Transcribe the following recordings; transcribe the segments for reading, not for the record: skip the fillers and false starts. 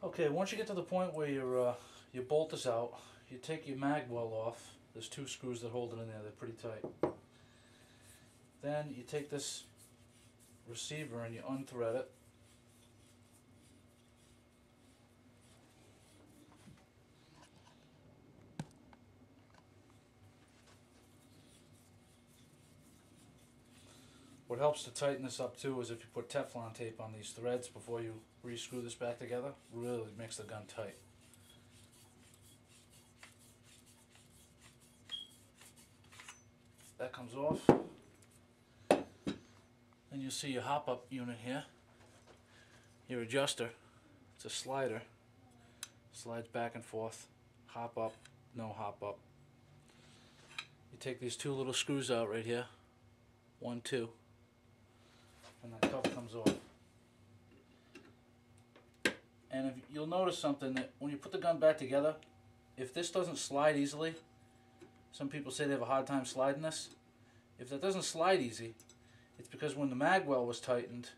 Okay, once you get to the point where your bolt is out, you take your mag well off. There's two screws that hold it in there, they're pretty tight. Then you take this receiver and you unthread it. What helps to tighten this up too is if you put Teflon tape on these threads before you re-screw this back together. Really makes the gun tight. That comes off. Then you'll see your hop-up unit here. Your adjuster. It's a slider. Slides back and forth. Hop up, no hop up. You take these two little screws out right here. 1, 2. And that cover comes off. And if you'll notice something, that when you put the gun back together, if this doesn't slide easily, some people say they have a hard time sliding this. If that doesn't slide easy, it's because when the mag well was tightened,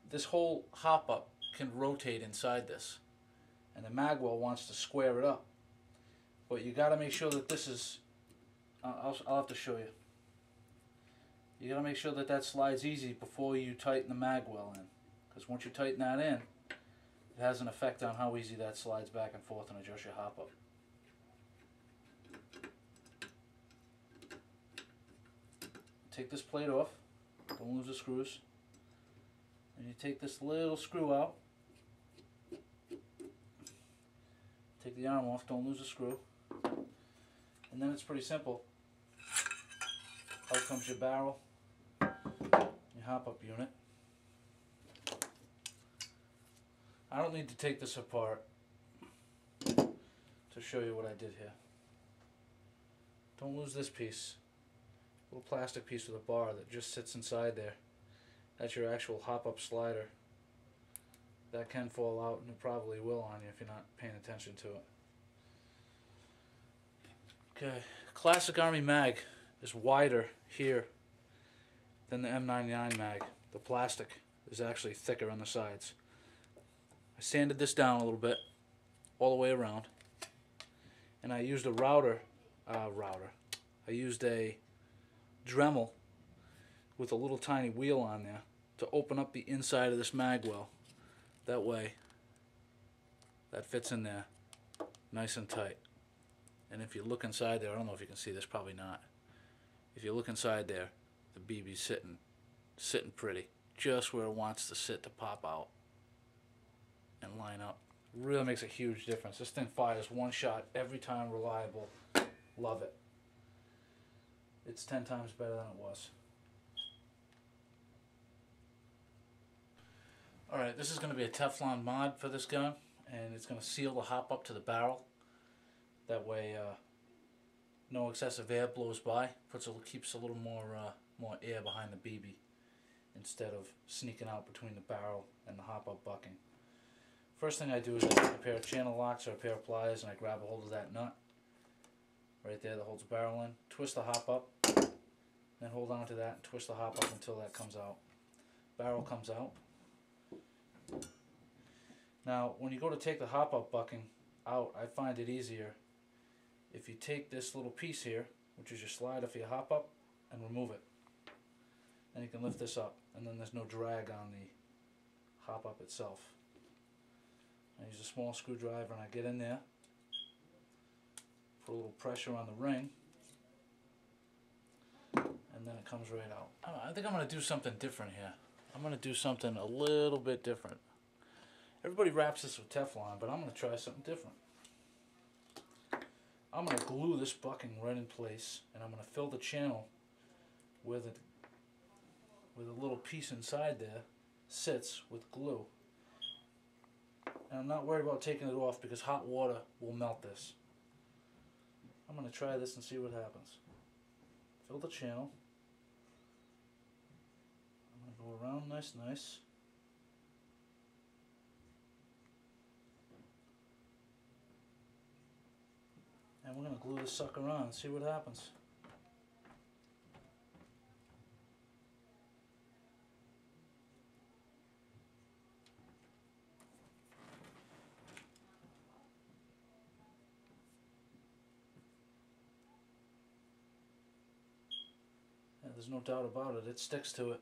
this whole hop up can rotate inside this, and the mag well wants to square it up. But you got to make sure that this is. I'll have to show you. You got to make sure that that slides easy before you tighten the mag well in, because once you tighten that in, it has an effect on how easy that slides back and forth and adjust your hop up. Take this plate off, don't lose the screws, and you take this little screw out, take the arm off, don't lose the screw, and then it's pretty simple. Out comes your barrel, your hop-up unit. I don't need to take this apart to show you what I did here. Don't lose this piece. Little plastic piece with a bar that just sits inside there. That's your actual hop-up slider. That can fall out, and it probably will on you if you're not paying attention to it. Okay, classic Army mag is wider here than the M99 mag. The plastic is actually thicker on the sides. I sanded this down a little bit, all the way around, and I used a I used a Dremel with a little tiny wheel on there to open up the inside of this mag well. That way, that fits in there nice and tight. And if you look inside there, I don't know if you can see this, probably not. If you look inside there, the BB's sitting pretty, just where it wants to sit to pop out and line up. Really makes a huge difference. This thing fires one shot every time, reliable. Love it. It's 10 times better than it was. Alright, this is going to be a Teflon mod for this gun, and it's going to seal the hop up to the barrel. That way no excessive air blows by. Keeps a little more air behind the BB instead of sneaking out between the barrel and the hop up bucking. First thing I do is I take a pair of channel locks or a pair of pliers and I grab a hold of that nut right there that holds the barrel in, twist the hop up, then hold on to that and twist the hop up until that comes out. Barrel comes out. Now when you go to take the hop up bucking out, I find it easier if you take this little piece here, which is your slider for your hop up, and remove it. Then you can lift this up, and then there's no drag on the hop up itself. I use a small screwdriver and I get in there, put a little pressure on the ring, and then it comes right out. I think I'm going to do something different here. I'm going to do something a little bit different. Everybody wraps this with Teflon, but I'm going to try something different. I'm going to glue this bucking right in place, and I'm going to fill the channel where the little piece inside there sits with glue. And I'm not worried about taking it off because hot water will melt this. I'm going to try this and see what happens. Fill the channel. I'm going to go around nice. And we're going to glue this sucker on and see what happens. There's no doubt about it. It sticks to it.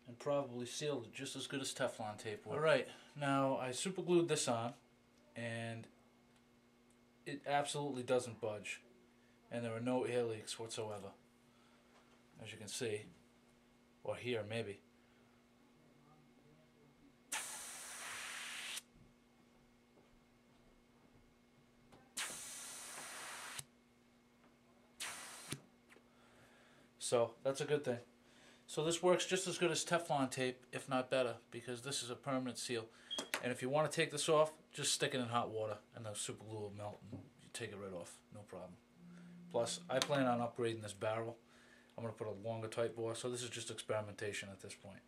And probably sealed it just as good as Teflon tape would. Alright, now I super glued this on, and it absolutely doesn't budge. And there are no air leaks whatsoever. As you can see, or hear maybe. So that's a good thing. So this works just as good as Teflon tape, if not better, because this is a permanent seal. And if you want to take this off, just stick it in hot water and the super glue will melt and you take it right off, no problem. Plus, I plan on upgrading this barrel. I'm going to put a longer type bore, so this is just experimentation at this point.